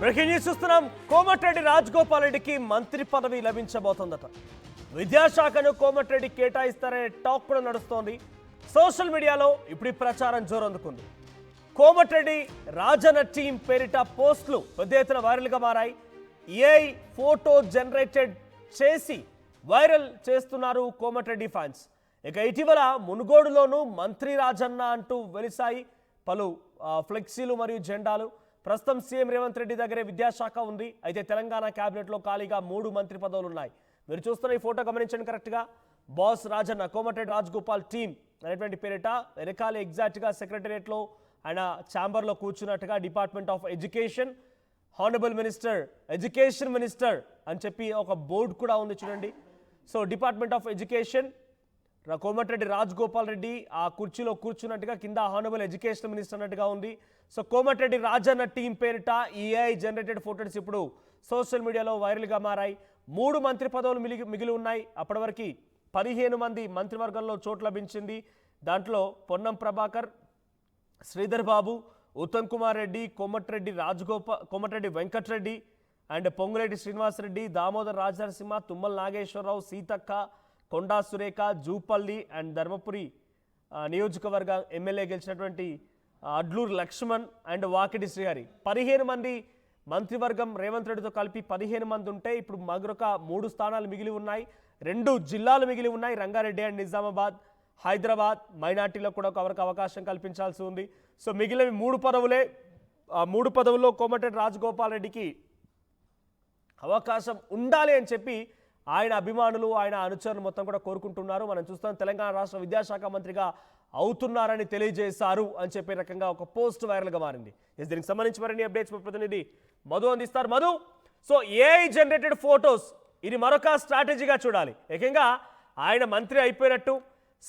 Breaking news చూస్తున్నాం. కోమటిరెడ్డి రాజగోపాల్ రెడ్డికి మంత్రి పదవి లభించబోతోందట. విద్యాశాఖను కోమటిరెడ్డి కేటాయిస్తారనే టాక్ కూడా నడుస్తోంది. సోషల్ మీడియాలో ఇప్పుడు ప్రచారం జోరందుకుంది. కోమటిరెడ్డి రాజన్న టీం పేరిట పోస్టులు పెద్ద ఎత్తున వైరల్గా మారాయి. ఏఐ ఫోటో జనరేటెడ్ చేసి వైరల్ చేస్తున్నారు కోమటిరెడ్డి ఫ్యాన్స్. ఇక ఇటీవల మునుగోడులోనూ మంత్రి రాజన్న అంటూ వెలిసాయి పలు ఫ్లెక్సీలు మరియు జెండాలు. ప్రస్తుతం సీఎం రేవంత్ రెడ్డి దగ్గరే విద్యాశాఖ ఉంది. అయితే తెలంగాణ క్యాబినెట్లో ఖాళీగా 3 మంత్రి పదవులు ఉన్నాయి. మీరు చూస్తున్న ఈ ఫోటో గమనించండి కరెక్ట్గా. బాస్ రాజన్న కోమటిరెడ్డి రాజగోపాల్ టీం అనేటువంటి పేరిట వెనకాల ఎగ్జాక్ట్గా సెక్రటరియట్లో ఆయన ఛాంబర్లో కూర్చున్నట్టుగా department of education honourable minister education minister అని చెప్పి ఒక బోర్డు కూడా ఉంది చూడండి. So department of education Komatireddy Rajagopal Reddy ఆ కుర్చీలో కూర్చున్నట్టుగా, కింద హానరబుల్ ఎడ్యుకేషన్ మినిస్టర్ అన్నట్టుగా ఉంది. సో కోమటిరెడ్డి రాజన్న టీం పేరిట ఏఐ జనరేటెడ్ ఫోటోస్ ఇప్పుడు సోషల్ మీడియాలో వైరల్గా మారాయి. 3 మంత్రి పదవులు మిగిలి ఉన్నాయి. అప్పటి వరకు 15 మంది మంత్రివర్గంలో చోటు లభించింది. దాంట్లో పొన్నం ప్రభాకర్, శ్రీధర్ బాబు, ఉత్తమ్ కుమార్ రెడ్డి, కోమటిరెడ్డి వెంకటరెడ్డి అండ్ పొంగులేటి శ్రీనివాసరెడ్డి, దామోదర్ రాజనరసింహ, తుమ్మల నాగేశ్వరరావు, సీతక్క, కొండా సురేఖ, జూపల్లి అండ్ ధర్మపురి నియోజకవర్గ ఎమ్మెల్యే గెలిచినటువంటి అడ్లూరు లక్ష్మణ్ అండ్ వాకిటి శ్రీహరి. 15 మంది మంత్రివర్గం రేవంత్ రెడ్డితో కలిపి 15 మంది ఉంటే ఇప్పుడు మరొక 3 స్థానాలు మిగిలి ఉన్నాయి. 2 జిల్లాలు మిగిలి ఉన్నాయి, రంగారెడ్డి అండ్ నిజామాబాద్, హైదరాబాద్. మైనార్టీలో కూడా ఎవరికి అవకాశం కల్పించాల్సి ఉంది. సో మిగిలిన 3 పదవులే. 3 పదవుల్లో కోమటిరెడ్డి రాజగోపాల్ రెడ్డికి అవకాశం ఉండాలి అని చెప్పి ఆయన అభిమానులు, ఆయన అనుచరులు మొత్తం కూడా కోరుకుంటున్నారు. మనం చూస్తాం తెలంగాణ రాష్ట్ర విద్యాశాఖ మంత్రిగా అవుతున్నారని తెలియజేశారు అని చెప్పే రకంగా ఒక పోస్ట్ వైరల్గా మారింది. దీనికి సంబంధించి మరిన్ని అప్డేట్స్ ప్రతినిధి మధు అందిస్తారు. Madhu, so AI generated photos ఇది మరొక స్ట్రాటజీగా చూడాలి. ఏకంగా ఆయన మంత్రి అయిపోయినట్టు,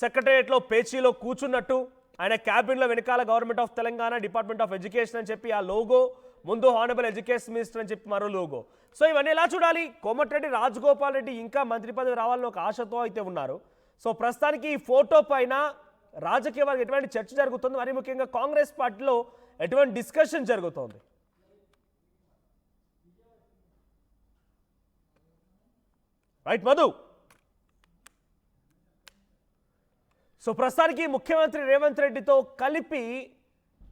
సెక్రటరియట్లో పేచీలో కూర్చున్నట్టు, ఆయన క్యాబిన్లో వెనకాల government of Telangana department of education అని చెప్పి ఆ లోగో, ముందు హానరబుల్ ఎడ్యుకేషన్ మినిస్టర్ అని చెప్పి మరో లోగో. సో ఇవన్నీ ఎలా చూడాలి? కోమటిరెడ్డి రాజగోపాల్ రెడ్డి ఇంకా మంత్రి పదవి రావాలని ఒక ఆశతో అయితే ఉన్నారు. సో ప్రస్తుతానికి ఈ ఫోటో పైన రాజకీయ వర్గం ఎటువంటి చర్చ జరుగుతుంది, మరి ముఖ్యంగా కాంగ్రెస్ పార్టీలో ఎటువంటి డిస్కషన్ జరుగుతోంది? రైట్ మధు. సో ప్రస్తుతానికి ముఖ్యమంత్రి రేవంత్ రెడ్డితో కలిపి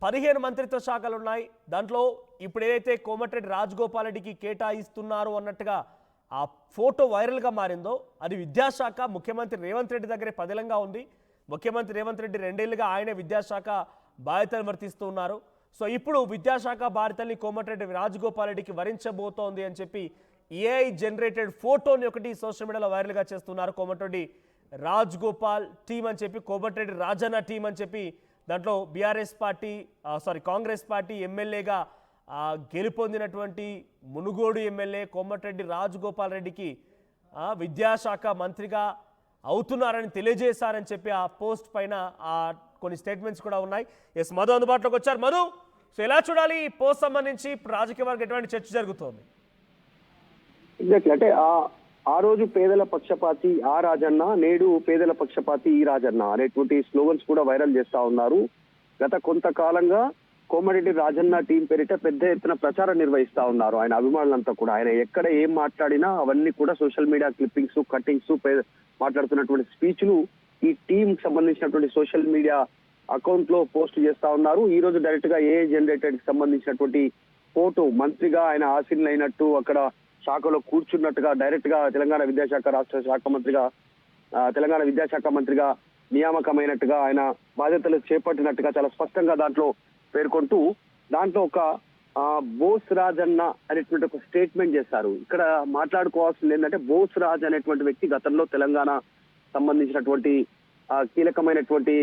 15 మంత్రిత్వ శాఖలు ఉన్నాయి. దాంట్లో ఇప్పుడు ఏదైతే కోమటిరెడ్డి రాజగోపాల్ రెడ్డికి కేటాయిస్తున్నారు అన్నట్టుగా ఆ ఫోటో వైరల్గా మారిందో అది విద్యాశాఖ ముఖ్యమంత్రి రేవంత్ రెడ్డి దగ్గరే పదిలంగా ఉంది. ముఖ్యమంత్రి రేవంత్ రెడ్డి 2 ఏళ్లుగా ఆయనే విద్యాశాఖ బాధ్యతలు వర్తిస్తూ ఉన్నారు. సో ఇప్పుడు విద్యాశాఖ బాధ్యతల్ని కోమటిరెడ్డి రాజగోపాల్ రెడ్డికి వరించబోతోంది అని చెప్పి ఏఐ జనరేటెడ్ ఫోటోని ఒకటి సోషల్ మీడియాలో వైరల్గా చేస్తున్నారు. కోమటిరెడ్డి రాజగోపాల్ టీం అని చెప్పి, కోమటిరెడ్డి రాజన్న టీం అని చెప్పి, దాంట్లో కాంగ్రెస్ పార్టీ ఎమ్మెల్యేగా గెలుపొందినటువంటి మునుగోడు ఎమ్మెల్యే కోమటిరెడ్డి రాజగోపాల్ రెడ్డికి విద్యాశాఖ మంత్రిగా అవుతున్నారని తెలియజేశారని చెప్పి ఆ పోస్ట్ పైన కొన్ని స్టేట్మెంట్స్ కూడా ఉన్నాయి. ఎస్ మధు అందుబాటులోకి వచ్చారు. మధు, సో ఎలా చూడాలి ఈ పోస్ట్ సంబంధించి రాజకీయ వర్గం ఎటువంటి చర్చ జరుగుతోంది? ఎగ్జాక్ట్లీ, అంటే ఆ రోజు పేదల పక్షపాతి ఆ రాజన్న, నేడు పేదల పక్షపాతి ఈ రాజన్న అనేటువంటి స్లోగన్స్ కూడా వైరల్ చేస్తా ఉన్నారు. గత కొంతకాలంగా కోమటిరెడ్డి రాజన్న టీం పేరిట పెద్ద ఎత్తున ప్రచారం నిర్వహిస్తా ఉన్నారు ఆయన అభిమానులంతా కూడా. ఆయన ఎక్కడ ఏం మాట్లాడినా అవన్నీ కూడా సోషల్ మీడియా క్లిప్పింగ్స్, కట్టింగ్స్, మాట్లాడుతున్నటువంటి స్పీచ్లు ఈ టీం సంబంధించినటువంటి సోషల్ మీడియా అకౌంట్ లో పోస్ట్ చేస్తా ఉన్నారు. ఈ రోజు డైరెక్ట్ గా ఏఐ జనరేటెడ్ సంబంధించినటువంటి ఫోటో మంత్రిగా ఆయన ఆసీనులైనట్టు, అక్కడ శాఖలో కూర్చున్నట్టుగా, డైరెక్ట్ గా తెలంగాణ విద్యాశాఖ మంత్రిగా నియామకమైనట్టుగా, ఆయన బాధ్యతలు చేపట్టినట్టుగా చాలా స్పష్టంగా దాంట్లో పేర్కొంటూ, దాంట్లో ఒక బోస్ రాజన్న అనేటువంటి ఒక స్టేట్మెంట్ చేశారు. ఇక్కడ మాట్లాడుకోవాల్సింది ఏంటంటే, బోస్ రాజ్ అనేటువంటి వ్యక్తి గతంలో తెలంగాణ సంబంధించినటువంటి కీలకమైనటువంటి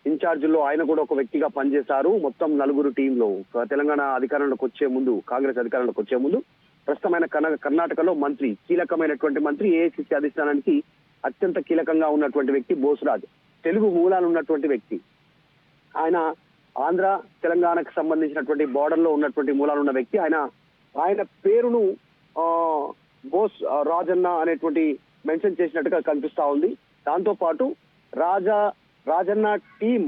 ఇన్ఛార్జీల్లో ఆయన కూడా ఒక వ్యక్తిగా పనిచేశారు. మొత్తం 4 టీంలో తెలంగాణ అధికారంలోకి వచ్చే ముందు, కాంగ్రెస్ అధికారంలోకి వచ్చే ముందు ప్రస్తుతమైన కర్ణాటకలో మంత్రి, కీలకమైనటువంటి మంత్రి, ఏఐసిసి అధిష్టానానికి అత్యంత కీలకంగా ఉన్నటువంటి వ్యక్తి బోస్రాజ్. తెలుగు మూలాలు ఉన్నటువంటి వ్యక్తి ఆయన. ఆంధ్ర తెలంగాణకు సంబంధించినటువంటి బార్డర్ లో ఉన్నటువంటి మూలాలు ఉన్న వ్యక్తి ఆయన పేరును బోస్ రాజన్న అనేటువంటి మెన్షన్ చేసినట్టుగా కనిపిస్తా ఉంది. దాంతో పాటు రాజన్న టీం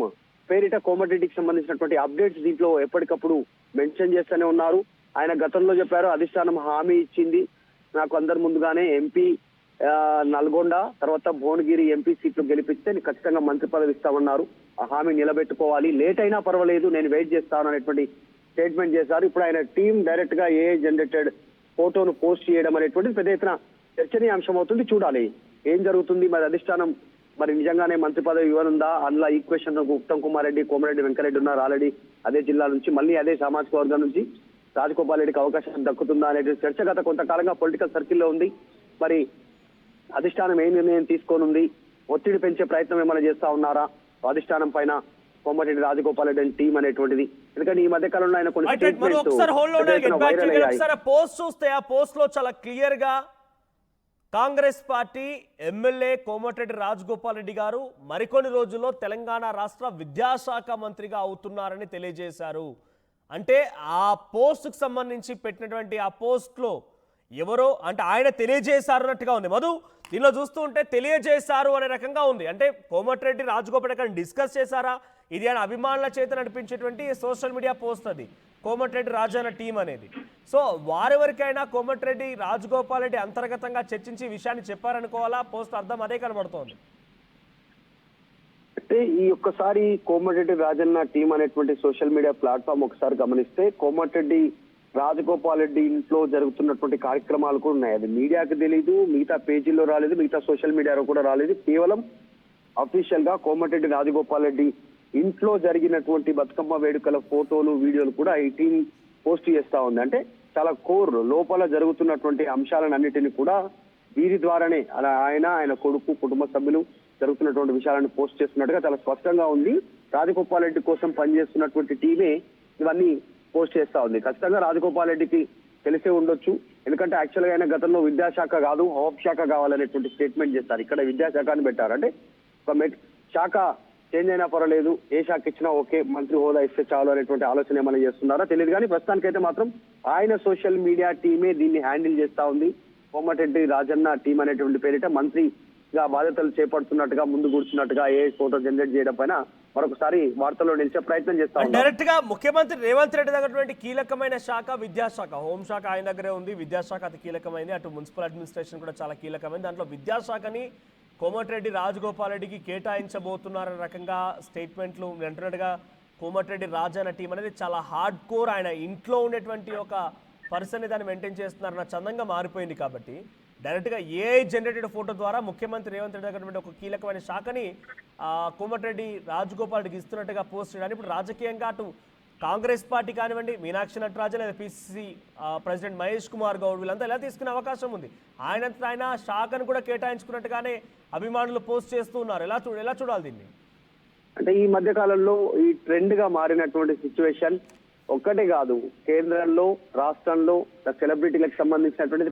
పేరిట కోమటిరెడ్డికి సంబంధించినటువంటి అప్డేట్స్ దీంట్లో ఎప్పటికప్పుడు మెన్షన్ చేస్తూనే ఉన్నారు. ఆయన గతంలో చెప్పారు, అధిష్టానం హామీ ఇచ్చింది నాకు అందరి ముందుగానే ఎంపీ నల్గొండ తర్వాత భువనగిరి ఎంపీ సీట్లు గెలిపిస్తే నేను ఖచ్చితంగా మంత్రి పదవి ఇస్తామన్నారు. ఆ హామీ నిలబెట్టుకోవాలి, లేట్ అయినా పర్వాలేదు నేను వెయిట్ చేస్తాను అనేటువంటి స్టేట్మెంట్ చేశారు. ఇప్పుడు ఆయన టీం డైరెక్ట్ గా ఏ జనరేటెడ్ ఫోటోను పోస్ట్ చేయడం అనేటువంటిది పెద్ద ఎత్తున చర్చనీయాంశం అవుతుంది. చూడాలి ఏం జరుగుతుంది. మరి అధిష్టానం మరి నిజంగానే మంత్రి పదవి ఇవ్వనుందా? అందులో ఈక్వేషన్ ఉత్తమ్ కుమార్ రెడ్డి, కోమరెడ్డి వెంకరెడ్డి ఉన్నారు ఆల్రెడీ అదే జిల్లా నుంచి, మళ్ళీ అదే సామాజిక వర్గం నుంచి రాజగోపాల్ రెడ్డికి అవకాశం దక్కుతుందా అనే చర్చ గత కొంతకాలంగా పొలిటికల్ సర్కిల్లో ఉంది. మరి అధిష్టానం ఏ నిర్ణయం తీసుకోనుంది? ఒత్తిడి పెంచే ప్రయత్నం ఏమైనా చేస్తా ఉన్నారా అధిష్టానం పైన కోమటిరెడ్డి రాజగోపాల్ రెడ్డి టీం అనేటువంటిది? ఎందుకంటే ఈ మధ్య కాలంలో ఆయన కొన్ని వైరల్ అయ్యాయి. పోస్ట్ చూస్తే ఆ పోస్ట్ లో చాలా క్లియర్ గా కాంగ్రెస్ పార్టీ ఎమ్మెల్యే కోమటిరెడ్డి రాజగోపాల్ రెడ్డి గారు మరికొన్ని రోజుల్లో తెలంగాణ రాష్ట్ర విద్యాశాఖ మంత్రిగా అవుతున్నారని తెలియజేశారు. అంటే ఆ పోస్ట్కి సంబంధించి పెట్టినటువంటి ఆ పోస్ట్లో ఎవరో అంటే ఆయన తెలియజేశారు అన్నట్టుగా ఉంది. మధు, దీనిలో చూస్తూ ఉంటే తెలియజేశారు అనే రకంగా ఉంది. అంటే కోమటిరెడ్డి రాజగోపాల్ రెడ్డి డిస్కస్ చేశారా? ఇది ఆయన అభిమానుల చేత నడిపించేటువంటి సోషల్ మీడియా పోస్ట్ అది కోమటిరెడ్డి రాజన్న టీం అనేది. సో వారెవరికైనా కోమటిరెడ్డి రాజగోపాల్ రెడ్డి అంతర్గతంగా చర్చించి విషయాన్ని చెప్పారనుకోవాలా? పోస్ట్ అర్థం అదే కనబడుతోంది. అంటే ఈ ఒక్కసారి కోమటిరెడ్డి రాజన్న టీం అనేటువంటి సోషల్ మీడియా ప్లాట్ఫామ్ ఒకసారి గమనిస్తే కోమటిరెడ్డి రాజగోపాల్ రెడ్డి ఇంట్లో జరుగుతున్నటువంటి కార్యక్రమాలు కూడా ఉన్నాయి. అది మీడియాకి తెలీదు, మిగతా పేజీల్లో రాలేదు, మిగతా సోషల్ మీడియాలో కూడా రాలేదు. కేవలం అఫీషియల్ గా కోమటిరెడ్డి రాజగోపాల్ రెడ్డి ఇంట్లో జరిగినటువంటి బతుకమ్మ వేడుకల ఫోటోలు, వీడియోలు కూడా ఈ టీం పోస్ట్ చేస్తా ఉంది. అంటే చాలా కోర్ లోపల జరుగుతున్నటువంటి అంశాలన్నిటిని కూడా వీరి ద్వారానే అలా ఆయన కొడుకు, కుటుంబ సభ్యులు జరుగుతున్నటువంటి విషయాలను పోస్ట్ చేస్తున్నట్టుగా చాలా స్పష్టంగా ఉంది. రాజగోపాల్ రెడ్డి కోసం పనిచేస్తున్నటువంటి టీమే ఇవన్నీ పోస్ట్ చేస్తా ఉంది. ఖచ్చితంగా రాజగోపాల్ రెడ్డికి తెలిసే ఉండొచ్చు. ఎందుకంటే యాక్చువల్ గా ఆయన గతంలో విద్యాశాఖ కాదు హోంశాఖ కావాలనేటువంటి స్టేట్మెంట్ చేస్తారు. ఇక్కడ విద్యాశాఖని పెట్టారు. అంటే ఒక శాఖ చేంజ్ అయినా పర్వాలేదు, ఏ శాఖ ఇచ్చినా ఓకే, మంత్రి హోదా ఇస్తే చాలు అనేటువంటి ఆలోచన ఏమైనా చేస్తున్నారా తెలియదు. కానీ ప్రస్తుతానికైతే మాత్రం ఆయన సోషల్ మీడియా టీమే దీన్ని హ్యాండిల్ చేస్తా ఉంది. కోమటిరెడ్డి రాజన్న టీం అనేటువంటి పేరిట మంత్రిగా బాధ్యతలు చేపడుతున్నట్టుగా, ముందు కూర్చున్నట్టుగా ఏ ఫోటో జనరేట్ చేయడం పైన మరొకసారి వార్తల్లో నిలిచే ప్రయత్నం చేస్తా ఉన్నారు. డైరెక్ట్ గా ముఖ్యమంత్రి రేవంత్ రెడ్డి దగ్గర కీలకమైన శాఖ విద్యాశాఖ, హోంశాఖ ఆయన దగ్గరే ఉంది. విద్యాశాఖ అతి కీలకమైంది, అటు మున్సిపల్ అడ్మినిస్ట్రేషన్ కూడా చాలా కీలకమైంది. దాంట్లో విద్యాశాఖని కోమటిరెడ్డి రాజగోపాల్ రెడ్డికి కేటాయించబోతున్నారనే రకంగా స్టేట్మెంట్లు వింటున్నట్టుగా కోమటిరెడ్డి రాజన్న టీం అనేది చాలా హార్డ్ కోర్, ఆయన ఇంట్లో ఉండేటువంటి ఒక పర్సన్ని దాన్ని మెయింటైన్ చేస్తున్నారన్న చందంగా మారిపోయింది. కాబట్టి డైరెక్ట్గా ఏఐ జనరేటెడ్ ఫోటో ద్వారా ముఖ్యమంత్రి రేవంత్ రెడ్డి దగ్గర ఒక కీలకమైన శాఖని కోమటిరెడ్డి రాజగోపాల్ రెడ్డికి ఇస్తున్నట్టుగా పోస్ట్ చేయడానికి ఇప్పుడు రాజకీయంగా అటు కాంగ్రెస్ పార్టీ కానివ్వండి, మీనాక్షి నటరాజన్ లేదా పిసిసి ప్రెసిడెంట్ మహేష్ కుమార్ గౌడ్ వీళ్ళంతా ఎలా తీసుకునే అవకాశం ఉంది. ఆయన శాఖను కూడా కేటాయించుకున్నట్టుగానే అభిమానులు పోస్ట్ చేస్తూ ఉన్నారు. ఎలా చూడాలి దీన్ని? అంటే ఈ మధ్య కాలంలో ఈ ట్రెండ్ గా మారినటువంటి సిచ్యువేషన్ ఒక్కటే కాదు, కేంద్రంలో రాష్ట్రంలో సెలబ్రిటీలకు సంబంధించినటువంటి